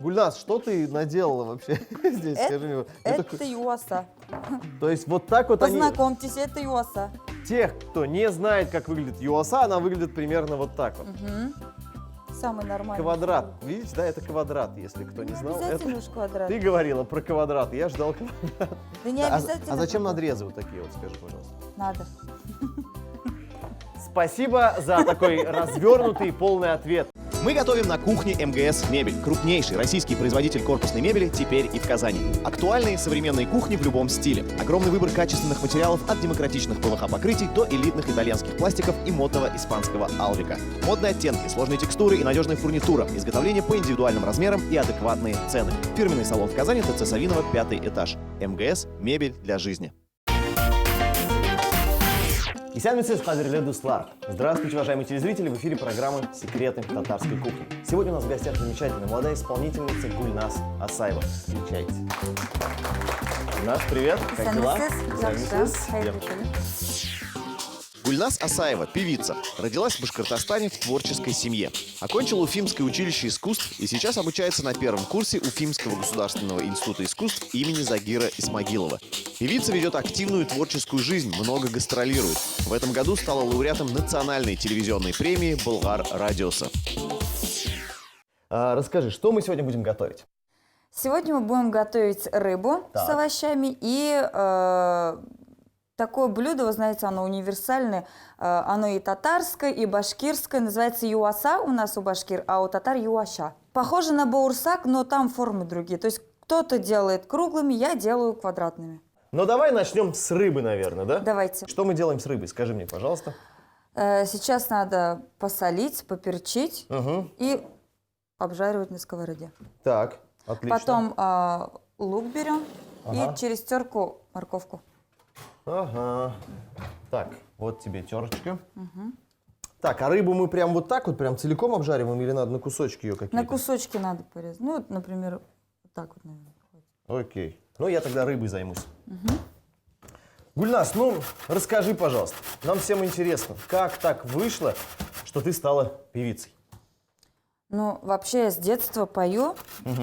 Гульнас, что ты наделала вообще здесь? Скажи мне. Это юаса. То есть вот так вот они... Познакомьтесь, это юаса. Тех, кто не знает, как выглядит юаса, она выглядит примерно вот так вот. Самый нормальный. Квадрат. Видите, да, это квадрат, если кто не знал. Обязательно уж квадрат. Ты говорила про квадрат, я ждал квадрат. Да не обязательно. А зачем квадрат. надрезы вот такие вот, скажи, пожалуйста? Надо. Спасибо за такой развернутый и полный ответ. Мы готовим на кухне МГС Мебель. Крупнейший российский производитель корпусной мебели теперь и в Казани. Актуальные современные кухни в любом стиле. Огромный выбор качественных материалов от демократичных ПВХ-покрытий до элитных итальянских пластиков и модного испанского алвика. Модные оттенки, сложные текстуры и надежная фурнитура. Изготовление по индивидуальным размерам и адекватные цены. Фирменный салон в Казани, ТЦ Савинова, 5-й этаж. МГС Мебель для жизни. Здравствуйте, уважаемые телезрители! В эфире программы «Секреты татарской кухни». Сегодня у нас в гостях замечательная молодая исполнительница Гульнас Асаева. Встречайте. Гульнас, привет! Как дела? Гульнас Асаева – певица. Родилась в Башкортостане в творческой семье. Окончила Уфимское училище искусств и сейчас обучается на первом курсе Уфимского государственного института искусств имени Загира Исмагилова. Певица ведет активную творческую жизнь, много гастролирует. В этом году стала лауреатом национальной телевизионной премии «Болгар Радиоса». Расскажи, что мы сегодня будем готовить? Сегодня мы будем готовить рыбу с овощами и такое блюдо, вы знаете, оно универсальное, оно и татарское, и башкирское, называется юаса у нас у башкир, а у татар юаша. Похоже на баурсак, но там формы другие, то есть кто-то делает круглыми, я делаю квадратными. Ну давай начнем с рыбы, наверное, да? Давайте. Что мы делаем с рыбой? Скажи мне, пожалуйста. Сейчас надо посолить, поперчить и обжаривать на сковороде. Так, отлично. Потом лук берем и через терку морковку. Ага. Так, вот тебе терочка. Так, а рыбу мы прям вот так вот, прям целиком обжариваем или надо на кусочки ее какие-то? На кусочки надо порезать. Ну, вот, например, вот так вот, наверное. Окей. Ну, я тогда рыбой займусь. Гульнас, ну, расскажи, пожалуйста. Нам всем интересно, как так вышло, что ты стала певицей? Ну, вообще я с детства пою.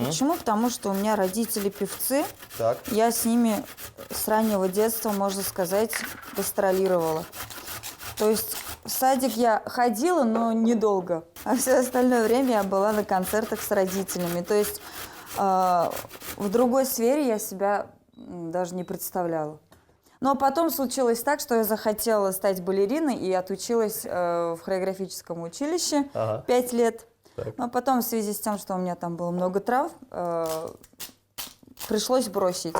Почему? Потому что у меня родители певцы. Так. Я с ними с раннего детства, можно сказать, гастролировала. То есть в садик я ходила, но недолго. А все остальное время я была на концертах с родителями. То есть в другой сфере я себя даже не представляла. Но потом случилось так, что я захотела стать балериной и отучилась в хореографическом училище 5 лет. Так. Но потом в связи с тем, что у меня там было много трав, пришлось бросить.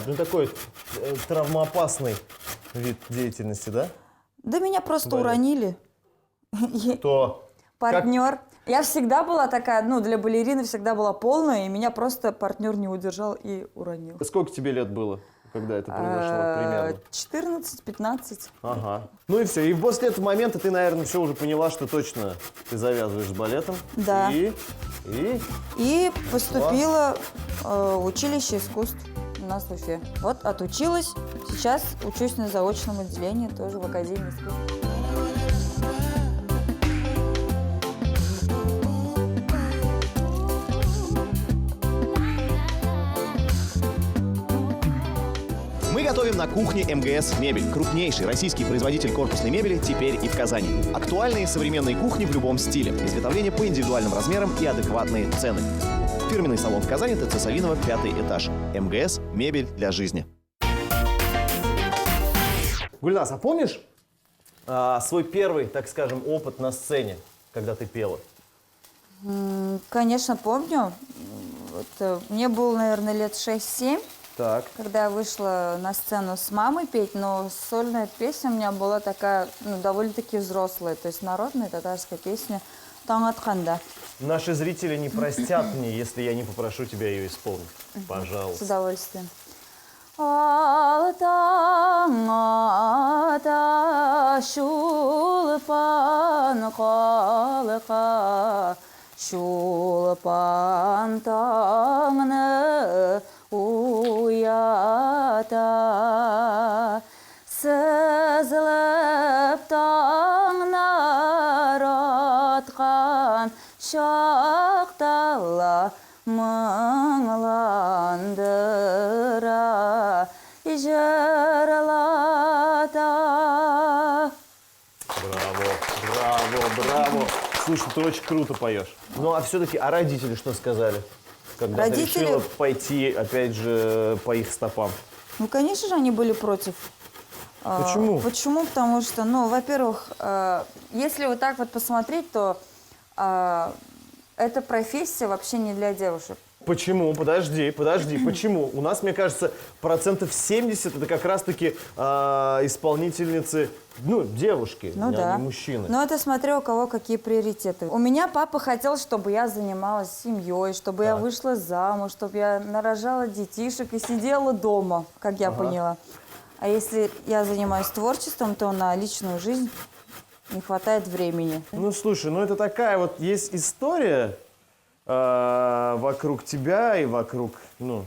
Ну, такой травмоопасный вид деятельности, да? Да меня просто Балет. уронили. Кто? Партнер. Я всегда была такая, ну, для балерины всегда была полная, и меня просто партнер не удержал и уронил. Сколько тебе лет было, когда это произошло примерно? 14-15. Ага. Ну и все. И после этого момента ты, наверное, все уже поняла, что точно ты завязываешь с балетом. Да. И поступила в училище искусств у нас в Уфе. Вот отучилась. Сейчас учусь на заочном отделении, тоже в Академии искусств. Мы готовим на кухне МГС Мебель. Крупнейший российский производитель корпусной мебели теперь и в Казани. Актуальные современные кухни в любом стиле. Изготовление по индивидуальным размерам и адекватные цены. Фирменный салон в Казани, ТЦ Савинова, 5-й этаж. МГС Мебель для жизни. Гульнас, а помнишь свой первый, так скажем, опыт на сцене, когда ты пела? Конечно, помню. Вот, мне было, наверное, лет 6-7. Так. Когда я вышла на сцену с мамой петь, но сольная песня у меня была такая, ну, довольно-таки взрослая, то есть народная татарская песня «Таң атқанда». Наши зрители не простят мне, если я не попрошу тебя ее исполнить. Пожалуйста. С удовольствием. Ал таң ата шулпан қалқа, шулпан таңны уята, сызылып таңнар атқан шақтала muңlandыра, жырлата. Браво, браво, браво. Слушай, ты очень круто поешь. Ну, а все-таки, а родители что сказали? Когда ты Родители- решила пойти, опять же, по их стопам? Ну, конечно же, они были против. Почему? Почему? Потому что, ну, во-первых, если вот так вот посмотреть, то эта профессия вообще не для девушек. Почему? Подожди, почему? У нас, мне кажется, 70% это как раз-таки исполнительницы, ну, девушки, Ну а да. не мужчины. Но это смотря у кого какие приоритеты. У меня папа хотел, чтобы я занималась семьей, чтобы я вышла замуж, чтобы я нарожала детишек и сидела дома, как я поняла. А если я занимаюсь творчеством, то на личную жизнь не хватает времени. Ну, слушай, ну это такая вот есть история вокруг тебя и вокруг, ну,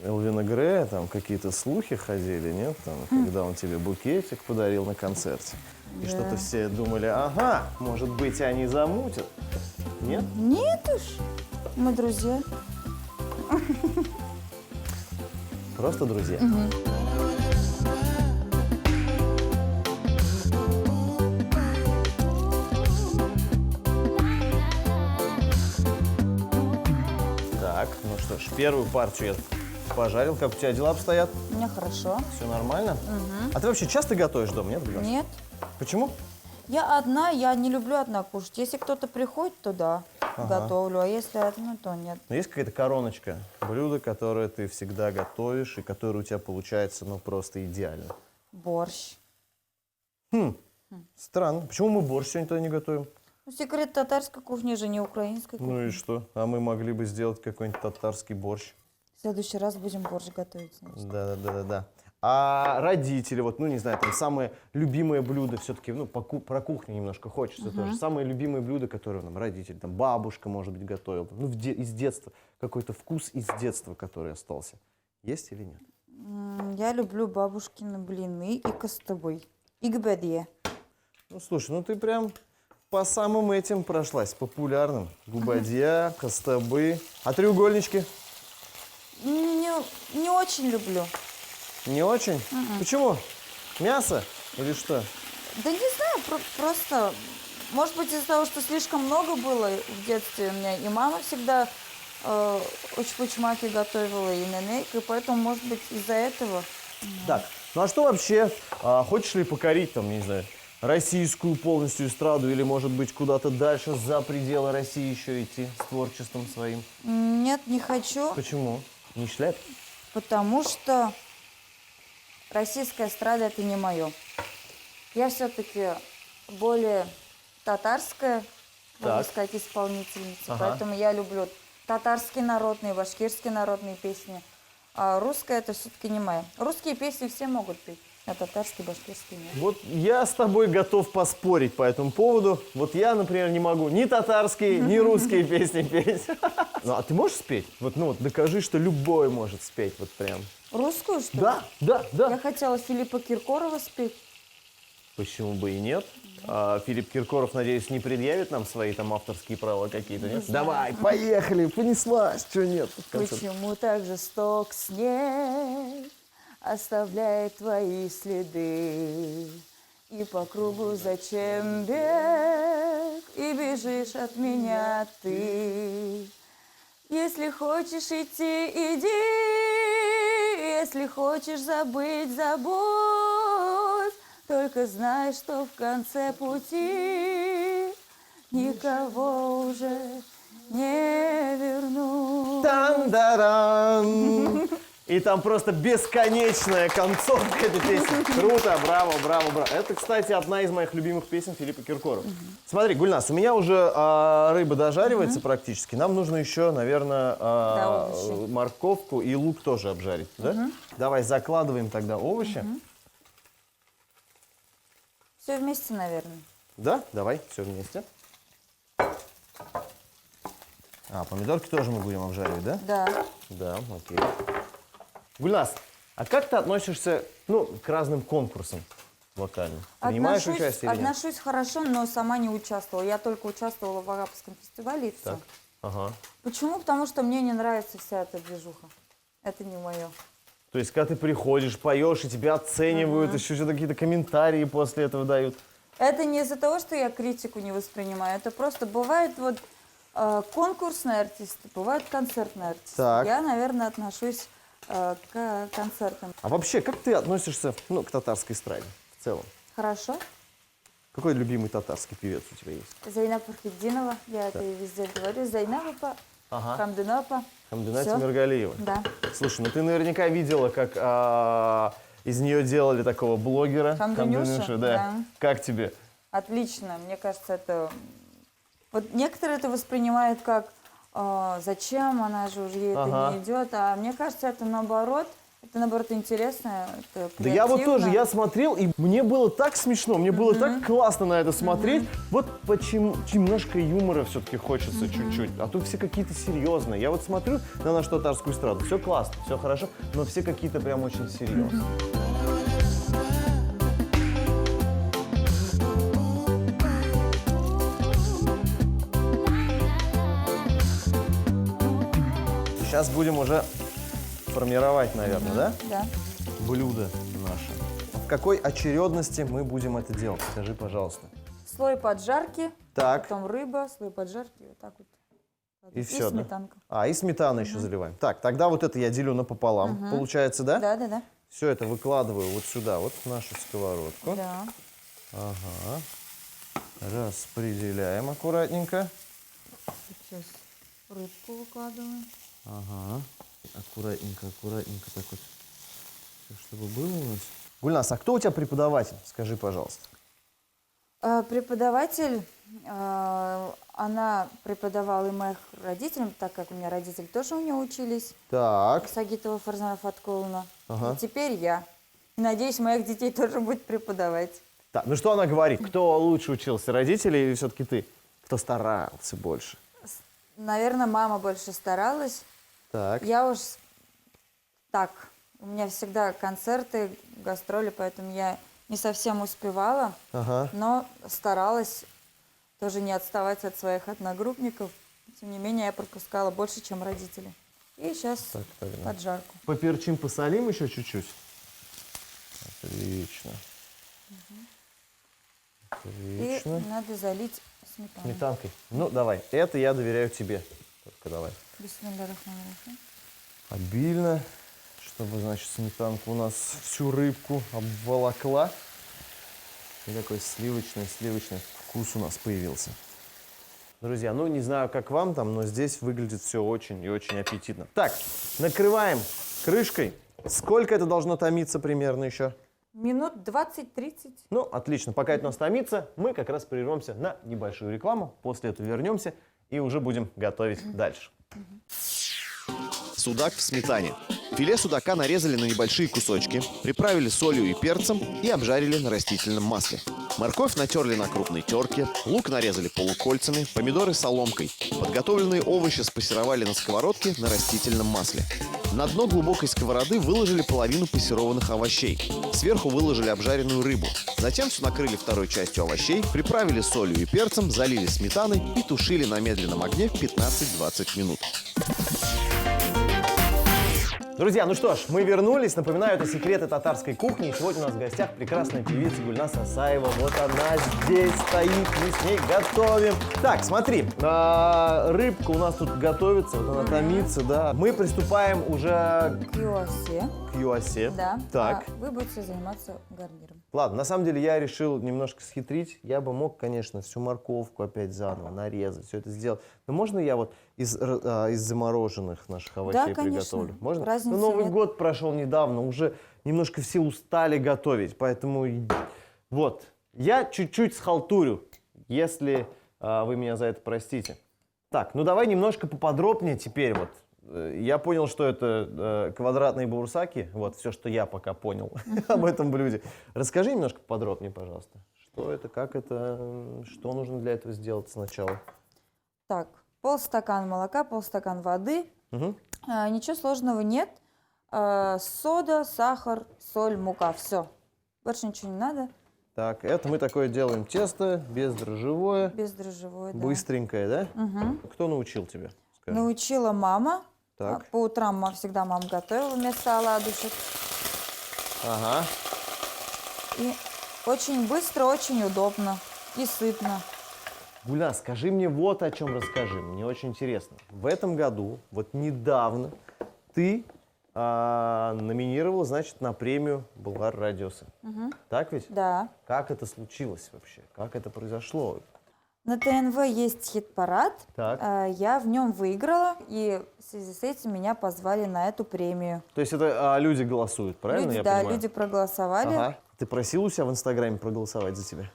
Элвина Грея, там какие-то слухи ходили, нет? Там, когда он тебе букетик подарил на концерте. И что-то все думали, ага, может быть, они замутят. Нет? Нет уж, мы друзья. Просто друзья. Так, ну что ж, первую партию я пожарил. Как у тебя дела обстоят? У меня хорошо. Все нормально? А ты вообще часто готовишь дома, нет? Галя? Нет. Почему? Я одна, я не люблю одна кушать. Если кто-то приходит, то да, готовлю. А если одна, то нет. Но есть какая-то короночка блюда, которое ты всегда готовишь и которое у тебя получается, ну, просто идеально? Борщ. Странно. Почему мы борщ сегодня тогда не готовим? Ну, секрет татарской кухни же не украинской кухни. Ну и что? А мы могли бы сделать какой-нибудь татарский борщ. В следующий раз будем борщ готовить, значит. Да. А родители, вот, ну, не знаю, там, самое любимое блюдо, все-таки, ну, про кухню немножко хочется тоже. Самое любимое блюдо, которое нам родители, там, бабушка, может быть, готовила. Ну, из детства. Какой-то вкус из детства, который остался. Есть или нет? Я люблю бабушкины блины и костовый. И гбедье. Ну, слушай, ну, ты прям по самым этим прошлась, популярным. Губадья, костабы. А треугольнички? Не очень люблю. Не очень? Почему? Мясо или что? Да не знаю, просто, может быть, из-за того, что слишком много было в детстве у меня, и мама всегда учпучмаки готовила, и ненейка, и поэтому, может быть, из-за этого. Так, ну а что вообще? Хочешь ли покорить, там, не знаю, российскую полностью эстраду или, может быть, куда-то дальше, за пределы России еще идти с творчеством своим? Нет, не хочу, Почему? Не шляп? потому что российская эстрада – это не мое. Я все-таки более татарская, можно Так. сказать, исполнительница. Ага. Поэтому я люблю татарские народные, башкирские народные песни. А русская – это все-таки не моя. Русские песни все могут петь, а татарские, башкирские нет. Вот я с тобой готов поспорить по этому поводу. Вот я, например, не могу ни татарские, ни русские песни петь. Ну, а ты можешь спеть? Вот, ну, вот докажи, что любой может спеть, вот прям. Русскую, что ли? Да. Я хотела Филиппа Киркорова спеть. Почему бы и нет? А Филипп Киркоров, надеюсь, не предъявит нам свои там авторские права какие-то, нет? Давай, поехали, понеслась, что нет? в конце. Почему так жесток снег оставляет твои следы? И по кругу зачем бег, и бежишь от меня ты? Если хочешь идти, иди, если хочешь забыть, забудь. Только знай, что в конце пути никого уже не верну. Тан-даран! И там просто бесконечная концовка этой песни. Круто, браво. Это, кстати, одна из моих любимых песен Филиппа Киркорова. Смотри, Гульнас, у меня уже рыба дожаривается практически. Нам нужно еще, наверное, овощи. морковку и лук тоже обжарить. Да? Давай закладываем тогда овощи. Все вместе, наверное. Да? Давай, все вместе. Помидорки тоже мы будем обжаривать, да? Да. Да, окей. Гульнас, а как ты относишься, ну, к разным конкурсам вокальным? Принимаешь участие или нет? Отношусь хорошо, но сама не участвовала. Я только участвовала в Агапском фестивале и все. Так. Ага. Почему? Потому что мне не нравится вся эта движуха. Это не мое. То есть, когда ты приходишь, поешь, и тебя оценивают, еще что-то какие-то комментарии после этого дают. Это не из-за того, что я критику не воспринимаю. Это просто бывает вот конкурсные артисты, бывают концертные артисты. Так. Я, наверное, отношусь к концертам. А вообще, как ты относишься, ну, к татарской эстраде в целом? Хорошо. Какой любимый татарский певец у тебя есть? Зайнаб Фархетдинова, я это и везде говорю. Зайнабапа, Ага. Хамдынапа. Хамдына Всё. Тимиргалиева. Да. Слушай, ну ты наверняка видела, как из нее делали такого блогера. Хамдынюшу, да. да. Как тебе? Отлично. Мне кажется, это... Вот некоторые это воспринимают как зачем, она же уже ей Ага. это не идет. А мне кажется, это наоборот интересно, это Да я вот тоже, креативно. я смотрел, и мне было так смешно, мне было так классно на это смотреть. Вот почему немножко юмора все-таки хочется чуть-чуть, а то все какие-то серьезные. Я вот смотрю на нашу татарскую эстраду, все классно, все хорошо, но все какие-то прям очень серьезные. Сейчас будем уже формировать, наверное, да? Да. Блюдо наше. В какой очередности мы будем это делать? Скажи, пожалуйста. Слой поджарки, Так, потом рыба, слой поджарки, вот так вот. и все, да? сметанка. А, и сметану еще заливаем. Так, тогда вот это я делю напополам, получается, да? Да, да, да. Все это выкладываю вот сюда, вот в нашу сковородку. Да. Ага. Распределяем аккуратненько. Сейчас рыбку выкладываем. Ага. Аккуратненько, аккуратненько так вот. Всё, чтобы было у нас. Гульнас, а кто у тебя преподаватель? Скажи, пожалуйста. Преподаватель, она преподавала и моих родителям, так как у меня родители тоже у нее учились. Так. Сагитова Фарзана Фаткуловна. Ага. И теперь я. Надеюсь, моих детей тоже будет преподавать. Так, ну что она говорит? Кто лучше учился, родители или все-таки ты? Кто старался больше? Наверное, мама больше старалась. Так. Я уж так, у меня всегда концерты, гастроли, поэтому я не совсем успевала, Ага. но старалась тоже не отставать от своих одногруппников. Тем не менее, я пропускала больше, чем родители. И сейчас Так, так, да. поджарку. Поперчим, посолим еще чуть-чуть. Отлично. И Отлично. надо залить сметаной. Сметанкой. Ну, давай. Это я доверяю тебе. Только давай. Бисмиллахиррахманиррахим. Обильно, чтобы, значит, сметанка у нас всю рыбку обволокла. И такой сливочный вкус у нас появился. Друзья, ну не знаю, как вам там, но здесь выглядит все очень и очень аппетитно. Так, накрываем крышкой. Сколько это должно томиться примерно еще? Минут 20-30. Ну, отлично. Пока это у нас томится, мы как раз прервемся на небольшую рекламу. После этого вернемся и уже будем готовить дальше. Судак в сметане. Филе судака нарезали на небольшие кусочки, приправили солью и перцем и обжарили на растительном масле. Морковь натерли на крупной терке, лук нарезали полукольцами, помидоры соломкой. Подготовленные овощи спассеровали на сковородке на растительном масле. На дно глубокой сковороды выложили половину пассерованных овощей. Сверху выложили обжаренную рыбу. Затем все накрыли второй частью овощей, приправили солью и перцем, залили сметаной и тушили на медленном огне 15-20 минут. Друзья, ну что ж, мы вернулись. Напоминаю, это секреты татарской кухни. И сегодня у нас в гостях прекрасная певица Гульнас Асаева. Вот она здесь стоит, мы с ней готовим. Так, смотри, рыбка у нас тут готовится, вот она томится, да. Мы приступаем уже Кюасе. к юасе. Да. Так. А вы будете заниматься гарниром. Ладно, на самом деле я решил немножко схитрить. Я бы мог, конечно, всю морковку опять заново нарезать, все это сделать. Но можно я вот из замороженных наших овощей конечно. приготовлю? Можно? Разницы Ну, Новый нет. год прошел недавно, уже немножко все устали готовить, поэтому вот. Я чуть-чуть схалтурю, если вы меня за это простите. Так, ну давай немножко поподробнее теперь вот. Я понял, что это квадратные баурсаки, вот все, что я пока понял об этом блюде. Расскажи немножко подробнее, пожалуйста. Что это, как это, что нужно для этого сделать сначала? Так, полстакана молока, полстакана воды. Мгм. Ничего сложного нет. Сода, сахар, соль, мука. Все. Больше ничего не надо. Так, это мы такое делаем тесто, бездрожжевое, Бездрожжевое, да. быстренькое, да? Мгм. Кто научил тебя? Скажи. Научила мама. Так. По утрам всегда мама готовила вместо оладушек. Ага. И очень быстро, очень удобно и сытно. Гульнас, скажи мне вот о чем расскажи, мне очень интересно. В этом году, вот недавно, ты номинировала, значит, на премию Булгар Радиосы. Так ведь? Да. Как это случилось вообще? Как это произошло? На ТНВ есть хит-парад. Так. Я в нем выиграла, и в связи с этим меня позвали на эту премию. То есть это люди голосуют, правильно Люди, я да, понимаю? люди проголосовали. Ага. Ты просил у себя в Инстаграме проголосовать за тебя?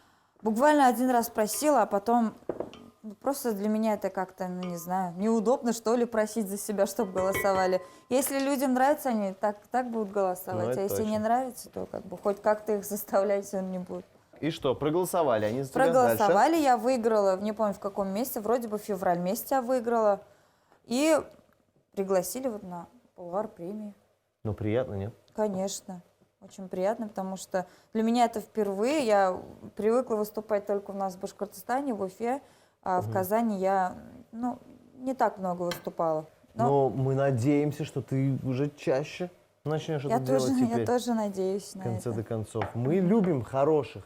Буквально один раз просила, а потом просто для меня это как-то, ну не знаю, неудобно, что ли, просить за себя, чтобы голосовали. Если людям нравится, они так будут голосовать. Ну, это А если точно. не нравится, то как бы хоть как-то их заставлять все не будут. И что, проголосовали они за тебя? Дальше? Проголосовали, я выиграла, не помню в каком месяце, вроде бы в февраль месяце я выиграла. И пригласили вот на Булгар премию. Ну, приятно, нет? Конечно, очень приятно, потому что для меня это впервые. Я привыкла выступать только у нас в Башкортостане, в Уфе, а в Казани я, ну, не так много выступала. Но мы надеемся, что ты уже чаще начнешь это делать теперь. Я тоже надеюсь В на конце это. до концов. Мы любим хороших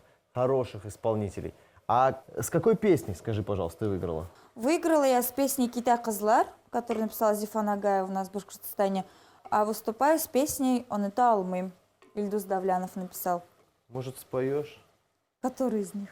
исполнителей. А с какой песней, скажи, пожалуйста, ты выиграла? Выиграла я с песней «Китай Кызлар», которую написала Зифан Агаева у нас в Башкортостане, а выступаю с песней «Оныта алмым». Ильдус Давлянов написал. Может, споешь? Который из них?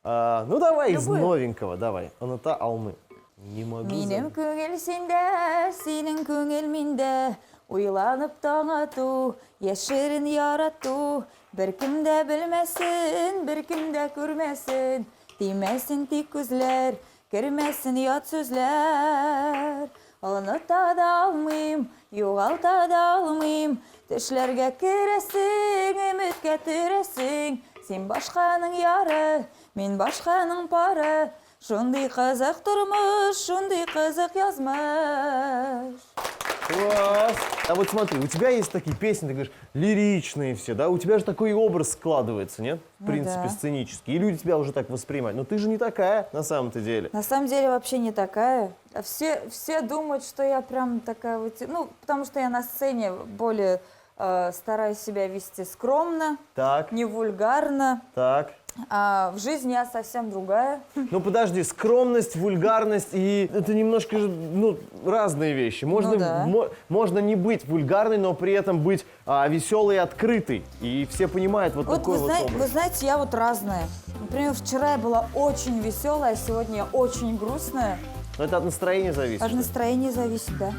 Ну, давай из Любую. новенького, давай. Оныта алмы. Не могу Минем забыть. көңіл сенде, сенің көңіл менде, ойланып таң ату, яшерін ярату, бір кім дә білмәсін, бір кім дә күрмәсін, тимәсін тик күзләр, кермәсін ят сүзләр. Оныта да алмыйм, югалта да алмыйм, төшләргә керәсең, өметкә төрәсең, син башканың яры, мин башканың пары. Шундый кызык тормыш, шундый кызык язмыш. Класс! А вот смотри, у тебя есть такие песни, ты говоришь, лиричные все, да? У тебя же такой образ складывается, нет? В Ну принципе, да. сценический. И люди тебя уже так воспринимают. Но ты же не такая на самом-то деле. На самом деле вообще не такая. А все думают, что я прям такая вот... Ну, потому что я на сцене более стараюсь себя вести скромно, Так, не вульгарно. так. А в жизни я совсем другая. Ну подожди, скромность, вульгарность и это немножко же, ну, разные вещи. Можно, Ну да. можно не быть вульгарной, но при этом быть веселой и открытой. И все понимают вот, Вот такой вот вы образ. знаете, я вот разная. Например, вчера я была очень веселая, а сегодня я очень грустная. Но это от настроения зависит. От настроения зависит, да.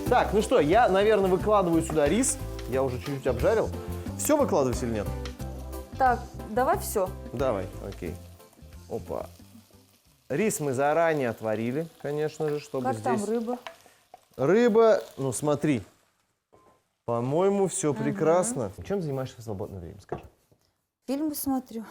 Так, ну что, я, наверное, выкладываю сюда рис. Я уже чуть-чуть обжарил. Все выкладывать или нет? Так, давай все. Давай, окей. Опа. Рис мы заранее отварили, конечно же, чтобы Как здесь... там рыба? Рыба, ну смотри. По-моему, все прекрасно. Чем занимаешься в свободное время, скажи? Фильмы смотрю.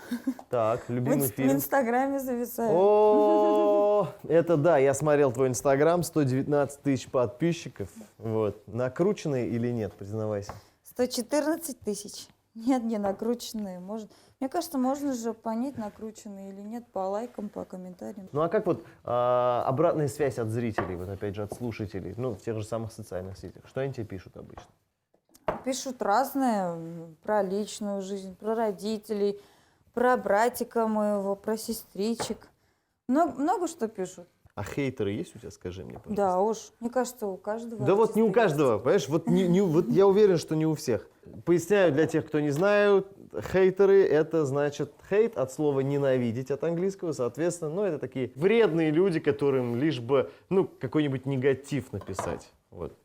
Так, В любимый фильм. Инстаграме зависаю. О, это да, я смотрел твой Инстаграм, 119 тысяч подписчиков. Вот. Накрученные или нет, признавайся. 114 тысяч. Нет, не накрученные. Мне кажется, можно же понять, накрученные или нет, по лайкам, по комментариям. Ну а как вот обратная связь от зрителей, вот опять же от слушателей, ну в тех же самых социальных сетях? Что они тебе пишут обычно? Пишут разное, про личную жизнь, про родителей, про братика моего, про сестричек. Много что пишут. А хейтеры есть у тебя, скажи мне, пожалуйста? Да уж, мне кажется, у каждого. Да вот не у артиста есть. каждого, понимаешь, вот, вот я уверен, что не у всех. Поясняю для тех, кто не знают, хейтеры — это значит хейт от слова ненавидеть от английского, соответственно, ну это такие вредные люди, которым лишь бы, ну, какой-нибудь негатив написать, вот.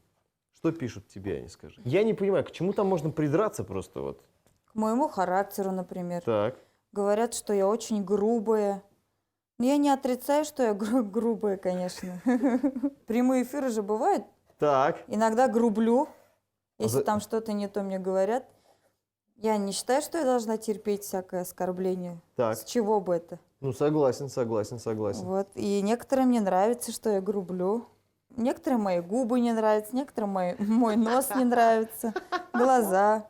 Что пишут тебе, они скажи? Я не понимаю, к чему там можно придраться просто вот? К моему характеру, например. Так. Говорят, что я очень грубая. Но я не отрицаю, что я грубая, конечно. Прямые эфиры же бывают. Так. Иногда грублю, если За- там что-то не то мне говорят. Я не считаю, что я должна терпеть всякое оскорбление. Так. С чего бы это? Ну, согласен, согласен, согласен. Вот. И некоторым не нравится, что я грублю. Некоторым мои губы не нравятся, некоторым мой нос не нравится, глаза.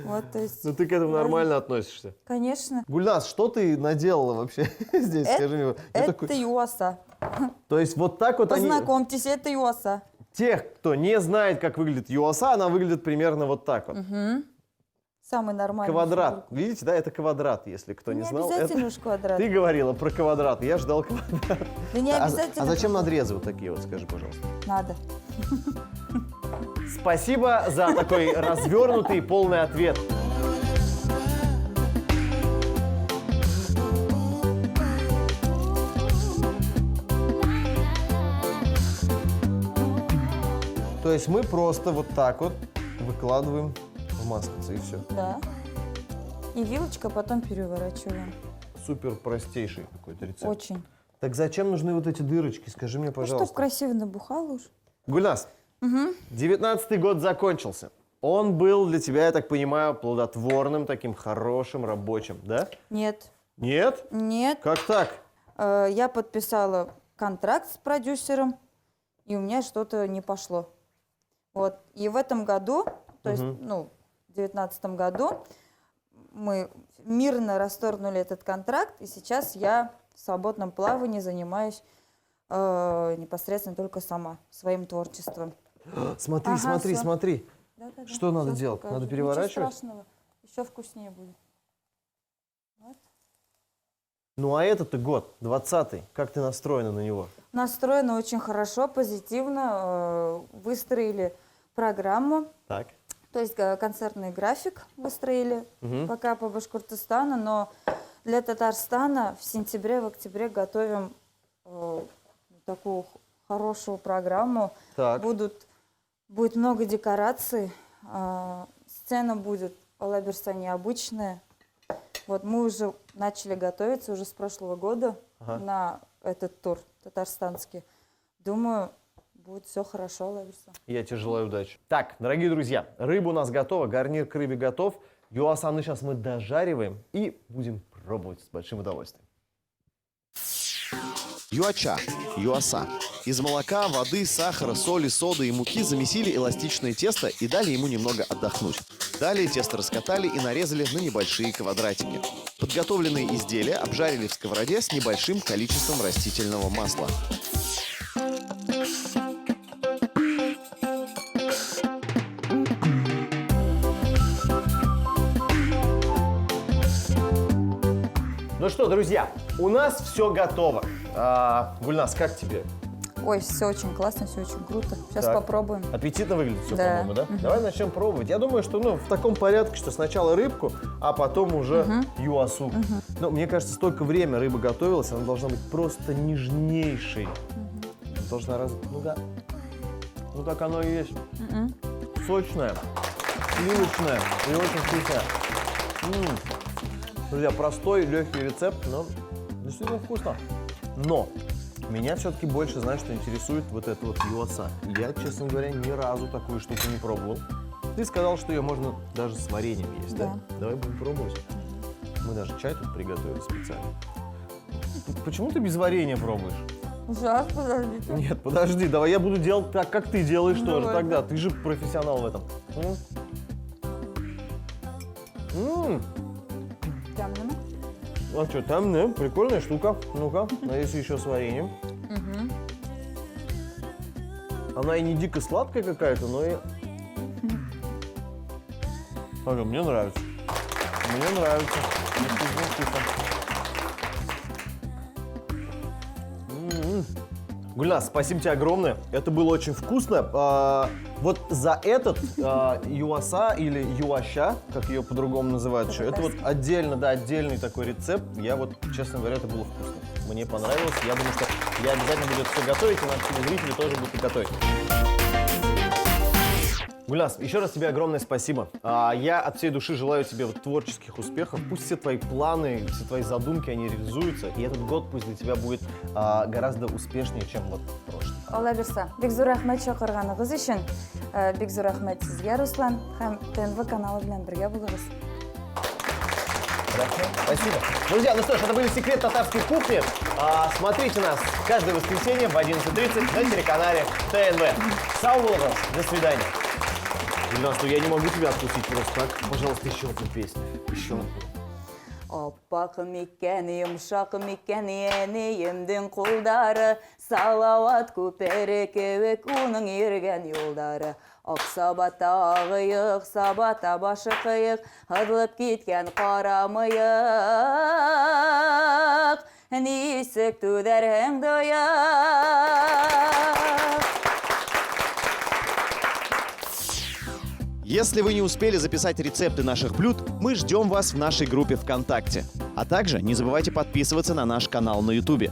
Вот, то есть, Ну, ты к этому нормально относишься. конечно. Гульнас, что ты наделала вообще здесь, скажи мне? Я Это такой- юаса. То есть вот так вот они... Познакомьтесь, это юаса. Тех, кто не знает, как выглядит юаса, она выглядит примерно вот так вот. Самый нормальный. Квадрат. Видите, да, это квадрат, если кто не Не знал. обязательно Это- уж квадрат. Ты говорила про квадрат, я ждал квадрат. Да не А обязательно. зачем надрезы вот такие вот, скажи, пожалуйста? Надо. Спасибо за такой развернутый и полный ответ. То есть мы просто вот так вот выкладываем в маслице и все. Да. И вилочка потом переворачиваем. Супер простейший какой-то рецепт. Очень. Так зачем нужны вот эти дырочки? Скажи мне, Ну, чтоб пожалуйста. красиво набухало уж. Гульнас, 19-й год закончился. Он был для тебя, я так понимаю, плодотворным, таким хорошим, рабочим, да? Нет. Нет? Нет. Как так? Я подписала контракт с продюсером, и у меня что-то не пошло. Вот. И в этом году, то есть, ну, в 19-м году, мы мирно расторгнули этот контракт, и сейчас я в свободном плавании занимаюсь непосредственно только сама, своим творчеством. Смотри, Ага, смотри, всё. смотри. Да-да-да, Что надо щас делать? покажу. Надо переворачивать? Ничего страшного, еще вкуснее будет. Вот. Ну а этот-то год, 20-й, как ты настроена на него? Настроено очень хорошо, позитивно, выстроили программу, Так. то есть концертный график выстроили пока по Башкортостану, но для Татарстана в сентябре, в октябре готовим такую хорошую программу. Так. Будет много декораций, сцена будет Алаберса необычная. Вот мы уже начали готовиться уже с прошлого года на этот тур татарстанский. Думаю, будет все хорошо, Алаберса. Я тебе желаю удачи. Так, дорогие друзья, рыба у нас готова, гарнир к рыбе готов. Юасаны сейчас мы дожариваем и будем пробовать с большим удовольствием. Юача, юаса. Из молока, воды, сахара, соли, соды и муки замесили эластичное тесто и дали ему немного отдохнуть. Далее тесто раскатали и нарезали на небольшие квадратики. Подготовленные изделия обжарили в сковороде с небольшим количеством растительного масла. Ну что, друзья, у нас все готово. Гульнас, как тебе? Ой, все очень классно, все очень круто. Сейчас Так. попробуем. Аппетитно выглядит все, Да. по-моему, да? Давай начнем пробовать. Я думаю, что в таком порядке, что сначала рыбку, а потом уже юасу. Но мне кажется, столько время рыба готовилась, она должна быть просто нежнейшей. Должна Ну-ка. Ну так оно и есть. Сочная, сливочная и очень вкусная. Друзья, простой, легкий рецепт, но действительно вкусно. Но меня все-таки больше, знаешь, что интересует вот это вот юаса. Я, честно говоря, ни разу такую штуку не пробовал. Ты сказал, что ее можно даже с вареньем есть, да? Да. Давай будем пробовать. Мы даже чай тут приготовили специально. Почему ты без варенья пробуешь? Сейчас, подождите. Нет, подожди, давай я буду делать так, как ты делаешь тоже Давай. тогда. Ты же профессионал в этом. Темными. А что, там, да? Прикольная штука. Ну-ка, надеюсь, еще с вареньем. Она и не дико сладкая какая-то, но и... Ага, мне нравится. Мне нравится. Гульнас, спасибо тебе огромное. Это было очень вкусно. Вот за этот юаса или юаща, как ее по-другому называют еще, это вот отдельно, да, отдельный такой рецепт. Я вот, честно говоря, это было вкусно. Мне понравилось. Я думаю, что я обязательно буду это все готовить, и наши телезрители тоже будут готовить. Гульнас, еще раз тебе огромное спасибо. Я от всей души желаю тебе вот творческих успехов. Пусть все твои планы, все твои задумки, они реализуются. И этот год пусть для тебя будет гораздо успешнее, чем вот прошлый. Алаберса, бик зур рахмет шақырғаныңыз үшін. Бик зур рахмет сізге, Руслан, һәм ТНВ каналы белән бергә булыгыз. Хорошо, спасибо. Друзья, ну что ж, это были секреты татарской кухни. Смотрите нас каждое воскресенье в 11:30 на телеканале ТНВ. Саулова, до свидания. Ильнас, ну я не могу тебя отпустить просто так. Пожалуйста, еще одну песню. Еще одну. Аппақым екен, йымшақым екен, енейімдің құлдары, салауат көперекеуек оның ерген юлдары. Ақсабата ағыйық, сабата башы қиық, ғыдылып кеткен қара миық, несік төдәрің дойық. Если вы не успели записать рецепты наших блюд, мы ждем вас в нашей группе ВКонтакте. А также не забывайте подписываться на наш канал на Ютубе.